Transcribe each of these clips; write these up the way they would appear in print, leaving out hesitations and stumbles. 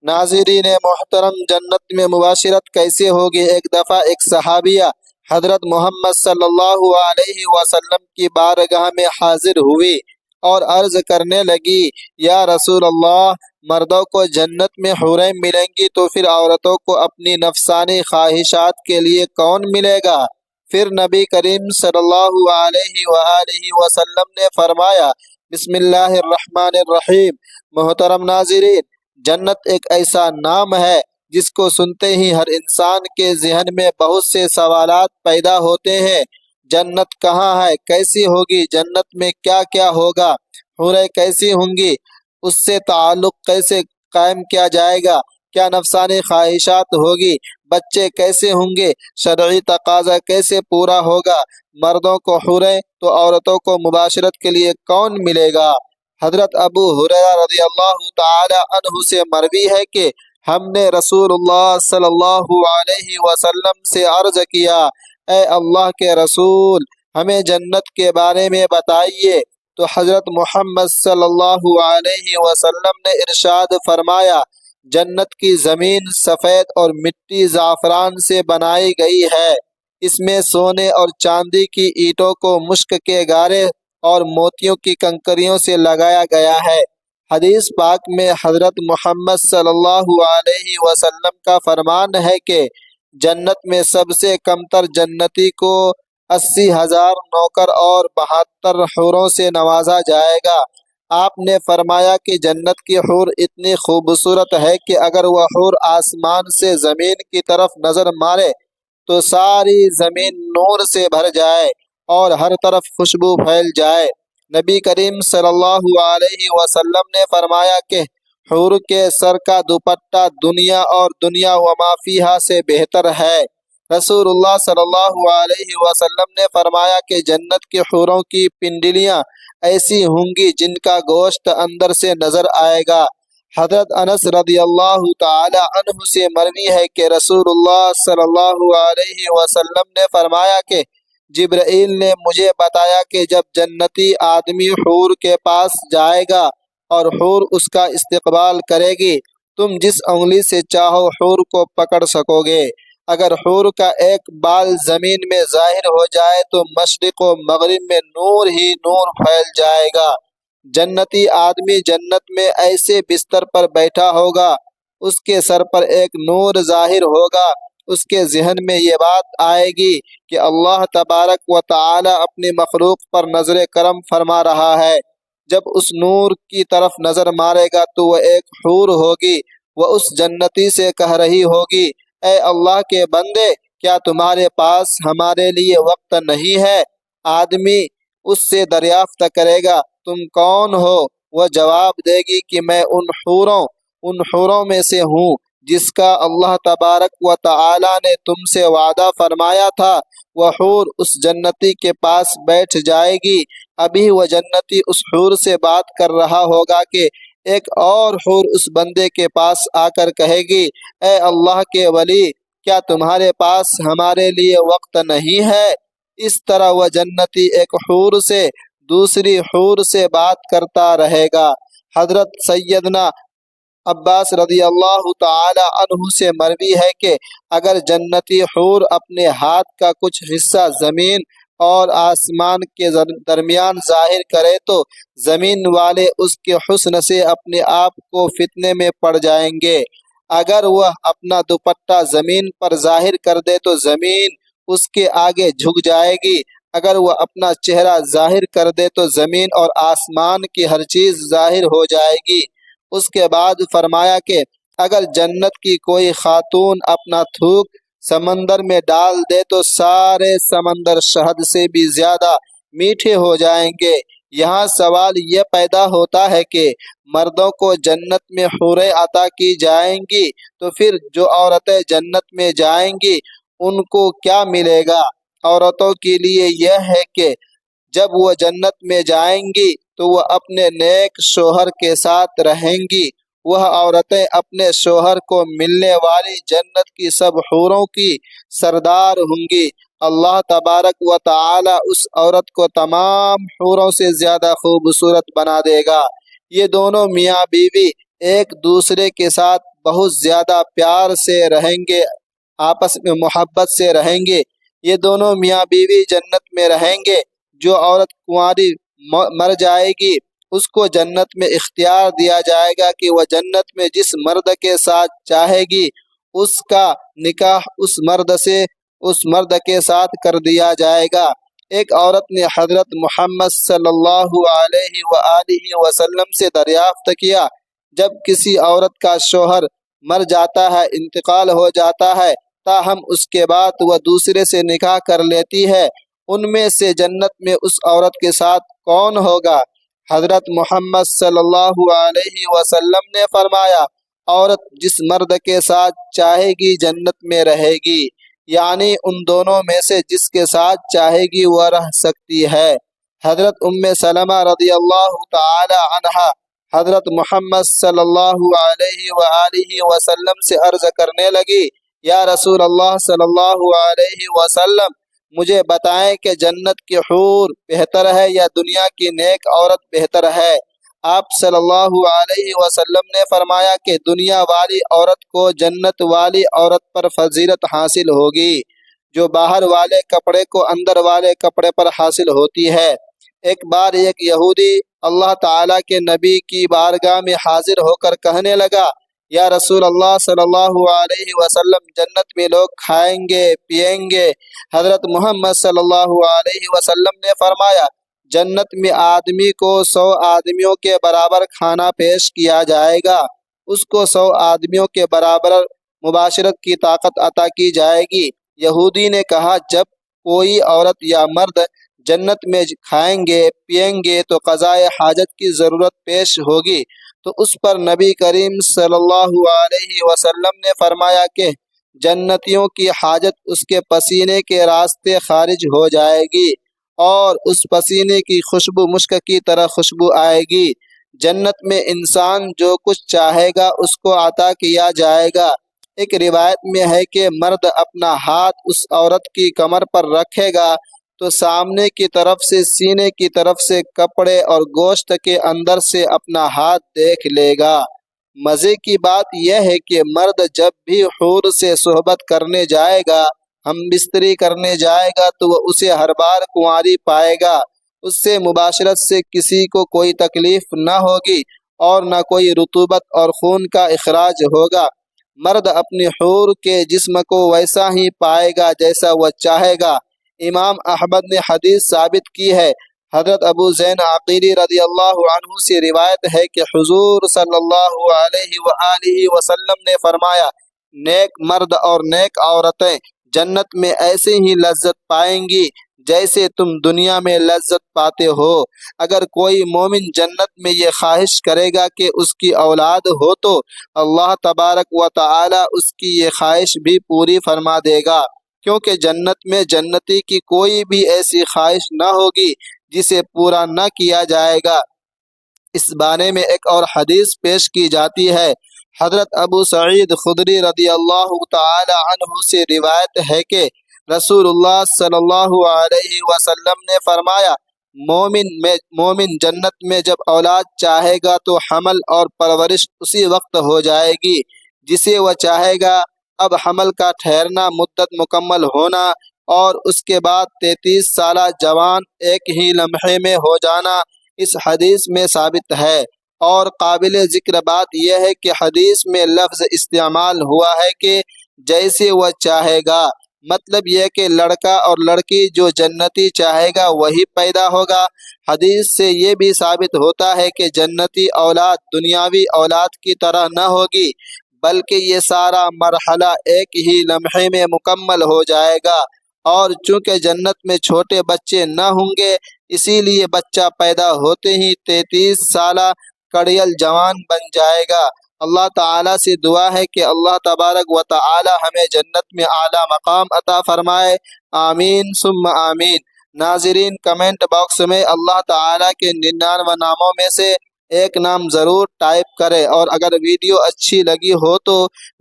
नाज़रीन मोहतरम, जन्नत में मुबाशरत कैसे होगी। एक दफ़ा एक सहाबिया हज़रत मोहम्मद सल्लल्लाहु अलैहि वसल्लम की बारगाह में हाजिर हुई और अर्ज़ करने लगी, या रसूल अल्लाह, मर्दों को जन्नत में हूरें मिलेंगी तो फिर औरतों को अपनी नफसानी ख्वाहिशात के लिए कौन मिलेगा। फिर नबी करीम सल्लल्लाहु अलैहि वसल्लम ने फरमाया, बिस्मिल्लाहिर्रहमानिर्रहीम। मोहतरम नाज़रीन, जन्नत एक ऐसा नाम है जिसको सुनते ही हर इंसान के जहन में बहुत से सवालात पैदा होते हैं। जन्नत कहाँ है, कैसी होगी, जन्नत में क्या क्या होगा, हूरें कैसी होंगी, उससे ताल्लुक़ कैसे कायम किया जाएगा, क्या नफसानी ख्वाहिशात होगी, बच्चे कैसे होंगे, शरई तकाजा कैसे पूरा होगा, मर्दों को हूरें तो औरतों को मुबाशरत के लिए कौन मिलेगा। हजरत अबू हुरैरा रज़ियल्लाहु ताला अन्हु से मरवी है कि हमने रसूलुल्लाह सल्लल्लाहु अलैहि वसल्लम से अर्ज किया, ए अल्लाह के रसूल, हमें जन्नत के बारे में बताइए। तो हजरत मोहम्मद सल्लल्लाहु अलैहि वसल्लम ने इरशाद फरमाया, जन्नत की ज़मीन सफ़ेद और मिट्टी ज़ाफ़रान से बनाई गई है। इसमें सोने और चांदी की ईंटों को मुश्क के गारे और मोतियों की कंकरियों से लगाया गया है। हदीस पाक में हज़रत मोहम्मद सल्लल्लाहु अलैहि वसल्लम का फरमान है कि जन्नत में सबसे कमतर जन्नती को 80,000 नौकर और 72 हूरों से नवाजा जाएगा। आपने फरमाया कि जन्नत की हूर इतनी खूबसूरत है कि अगर वह हूर आसमान से ज़मीन की तरफ नज़र मारे तो सारी ज़मीन नूर से भर जाए और हर तरफ खुशबू फैल जाए। नबी करीम सल्लल्लाहु अलैहि वसल्लम ने फरमाया कि हूर के सर का दुपट्टा दुनिया और दुनिया व माफिहा से बेहतर है। रसूलुल्लाह सल्लल्लाहु अलैहि वसल्लम ने फरमाया कि जन्नत की हूरों की पिंडलियां ऐसी होंगी जिनका गोश्त अंदर से नजर आएगा। हजरत अनस रदियल्लाहु ताला अन्हु से मरवी है कि रसूलुल्लाह सल्लल्लाहु अलैहि वसल्लम ने फरमाया कि जिब्राइल ने मुझे बताया कि जब जन्नती आदमी हूर के पास जाएगा और हूर उसका इस्तकबाल करेगी, तुम जिस उंगली से चाहो हूर को पकड़ सकोगे। अगर हूर का एक बाल जमीन में जाहिर हो जाए तो मशरिक व मगरिब में नूर ही नूर फैल जाएगा। जन्नती आदमी जन्नत में ऐसे बिस्तर पर बैठा होगा, उसके सर पर एक नूर जाहिर होगा। उसके जहन में ये बात आएगी कि अल्लाह तबारक व तआला अपनी मखलूक पर नजर करम फरमा रहा है। जब उस नूर की तरफ नजर मारेगा तो वह एक हूर होगी। वह उस जन्नती से कह रही होगी, ए अल्लाह के बंदे, क्या तुम्हारे पास हमारे लिए वक्त नहीं है। आदमी उससे दरियाफ्त करेगा, तुम कौन हो। वह जवाब देगी कि मैं उन हूरों में से हूँ जिसका अल्लाह तबारक व तआला ने तुमसे वादा फरमाया था। वह हूर उस जन्नती के पास बैठ जाएगी। अभी वह जन्नती उस हूर से बात कर रहा होगा कि एक और हूर उस बंदे के पास आकर कहेगी, ए अल्लाह के वली, क्या तुम्हारे पास हमारे लिए वक्त नहीं है। इस तरह वह जन्नती एक हूर से दूसरी हूर से बात करता रहेगा। हजरत सैयदना अब्बास रदी अल्लाह ताला अन्हु से मरवी है कि अगर जन्नती हूर अपने हाथ का कुछ हिस्सा ज़मीन और आसमान के दरमियान जाहिर करे तो ज़मीन वाले उसके हुस्न से अपने आप को फितने में पड़ जाएंगे। अगर वह अपना दुपट्टा ज़मीन पर जाहिर कर दे तो ज़मीन उसके आगे झुक जाएगी। अगर वह अपना चेहरा जाहिर कर दे तो ज़मीन और आसमान की हर चीज़ जाहिर हो जाएगी। उसके बाद फरमाया कि अगर जन्नत की कोई खातून अपना थूक समंदर में डाल दे तो सारे समंदर शहद से भी ज्यादा मीठे हो जाएंगे। यहाँ सवाल यह पैदा होता है कि मर्दों को जन्नत में हूरें अता की जाएंगी तो फिर जो औरतें जन्नत में जाएंगी उनको क्या मिलेगा। औरतों के लिए यह है कि जब वह जन्नत में जाएंगी तो वह अपने नेक शोहर के साथ रहेंगी। वह औरतें अपने शोहर को मिलने वाली जन्नत की सब हूरों की सरदार होंगी। अल्लाह तबारक व तआला उस औरत को तमाम हूरों से ज्यादा खूबसूरत बना देगा। ये दोनों मियाँ बीवी एक दूसरे के साथ بہت زیادہ پیار سے رہیں گے، آپس میں محبت سے رہیں گے۔ یہ دونوں میاں بیوی جنت میں رہیں گے۔ جو عورت کنواری مر جائے گی اس کو جنت میں اختیار دیا جائے گا کہ وہ جنت میں جس مرد کے ساتھ چاہے گی اس کا نکاح اس مرد کے ساتھ کر دیا جائے گا۔ ایک عورت نے حضرت محمد صلی اللہ علیہ وآلہ وسلم سے دریافت کیا، جب کسی عورت کا شوہر مر جاتا ہے، انتقال ہو جاتا ہے، تاہم اس کے بعد وہ دوسرے سے نکاح کر لیتی ہے، ان میں سے جنت میں اس عورت کے ساتھ کون ہوگا؟ حضرت محمد صلی اللہ علیہ وسلم نے فرمایا، عورت جس مرد کے ساتھ چاہے گی جنت میں رہے گی، یعنی ان دونوں میں سے جس کے ساتھ چاہے گی وہ رہ سکتی ہے۔ حضرت ام سلمہ رضی اللہ تعالی عنہا حضرت محمد صلی اللہ علیہ وآلہ وسلم سے عرض کرنے لگی، یا رسول اللہ صلی اللہ علیہ وسلم، مجھے بتائیں کہ جنت کی حور بہتر ہے یا دنیا کی نیک عورت بہتر ہے؟ آپ صلی اللہ علیہ وسلم نے فرمایا کہ دنیا والی عورت کو جنت والی عورت پر فضیلت حاصل ہوگی، جو باہر والے کپڑے کو اندر والے کپڑے پر حاصل ہوتی ہے۔ ایک بار ایک یہودی اللہ تعالیٰ کے نبی کی بارگاہ میں حاضر ہو کر کہنے لگا، یا رسول اللہ صلی اللہ علیہ وسلم، جنت میں لوگ کھائیں گے پیئیں گے۔ حضرت محمد صلی اللہ علیہ وسلم نے فرمایا، جنت میں آدمی کو 100 آدمیوں کے برابر کھانا پیش کیا جائے گا، اس کو 100 آدمیوں کے برابر مباشرت کی طاقت عطا کی جائے گی۔ یہودی نے کہا، جب کوئی عورت یا مرد جنت میں کھائیں گے پیئیں گے تو قضائے حاجت کی ضرورت پیش ہوگی، تو اس پر نبی کریم صلی اللہ علیہ وسلم نے فرمایا کہ جنتیوں کی حاجت اس کے پسینے کے راستے خارج ہو جائے گی اور اس پسینے کی خوشبو مشک کی طرح خوشبو آئے گی۔ جنت میں انسان جو کچھ چاہے گا اس کو عطا کیا جائے گا۔ ایک روایت میں ہے کہ مرد اپنا ہاتھ اس عورت کی کمر پر رکھے گا تو سامنے کی طرف سے سینے کی طرف سے کپڑے اور گوشت کے اندر سے اپنا ہاتھ دیکھ لے گا۔ مزے کی بات یہ ہے کہ مرد جب بھی حور سے صحبت کرنے جائے گا، ہم بستری کرنے جائے گا، تو وہ اسے ہر بار کنواری پائے گا، اس سے مباشرت سے کسی کو کوئی تکلیف نہ ہوگی اور نہ کوئی رطوبت اور خون کا اخراج ہوگا۔ مرد اپنی حور کے جسم کو ویسا ہی پائے گا جیسا وہ چاہے گا۔ امام احمد نے حدیث ثابت کی ہے۔ حضرت ابو زین عقیلی رضی اللہ عنہ سے روایت ہے کہ حضور صلی اللہ علیہ وآلہ وسلم نے فرمایا، نیک مرد اور نیک عورتیں جنت میں ایسے ہی لذت پائیں گی جیسے تم دنیا میں لذت پاتے ہو۔ اگر کوئی مومن جنت میں یہ خواہش کرے گا کہ اس کی اولاد ہو تو اللہ تبارک و تعالی اس کی یہ خواہش بھی پوری فرما دے گا، کیونکہ جنت میں جنتی کی کوئی بھی ایسی خواہش نہ ہوگی جسے پورا نہ کیا جائے گا۔ اس بارے میں ایک اور حدیث پیش کی جاتی ہے۔ حضرت ابو سعید خدری رضی اللہ تعالی عنہ سے روایت ہے کہ رسول اللہ صلی اللہ علیہ وسلم نے فرمایا، مومن جنت میں جب اولاد چاہے گا تو حمل اور پرورش اسی وقت ہو جائے گی جسے وہ چاہے گا۔ اب حمل کا ٹھہرنا، مدت مکمل ہونا اور اس کے بعد 33 سالہ جوان ایک ہی لمحے میں ہو جانا اس حدیث میں ثابت ہے۔ اور قابل ذکر بات یہ ہے کہ حدیث میں لفظ استعمال ہوا ہے کہ جیسے وہ چاہے گا، مطلب یہ کہ لڑکا اور لڑکی جو جنتی چاہے گا وہی پیدا ہوگا۔ حدیث سے یہ بھی ثابت ہوتا ہے کہ جنتی اولاد دنیاوی اولاد کی طرح نہ ہوگی، بلکہ یہ سارا مرحلہ ایک ہی لمحے میں مکمل ہو جائے گا۔ اور چونکہ جنت میں چھوٹے بچے نہ ہوں گے، اسی لیے بچہ پیدا ہوتے ہی 33 سالہ کڑیل جوان بن جائے گا۔ اللہ تعالیٰ سے دعا ہے کہ اللہ تبارک و تعالی ہمیں جنت میں اعلیٰ مقام عطا فرمائے، آمین ثم آمین۔ ناظرین، کمنٹ باکس میں اللہ تعالیٰ کے 99 ناموں میں سے ایک نام ضرور ٹائپ کرے، اور اگر ویڈیو اچھی لگی ہو تو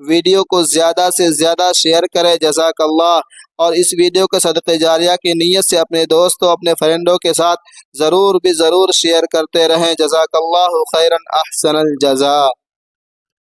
ویڈیو کو زیادہ سے زیادہ شیئر کرے، جزاک اللہ۔ اور اس ویڈیو کو صدقہ جاریہ کی نیت سے اپنے دوستوں اپنے فرینڈوں کے ساتھ ضرور شیئر کرتے رہیں، جزاک اللہ خیرا احسن الجزاء۔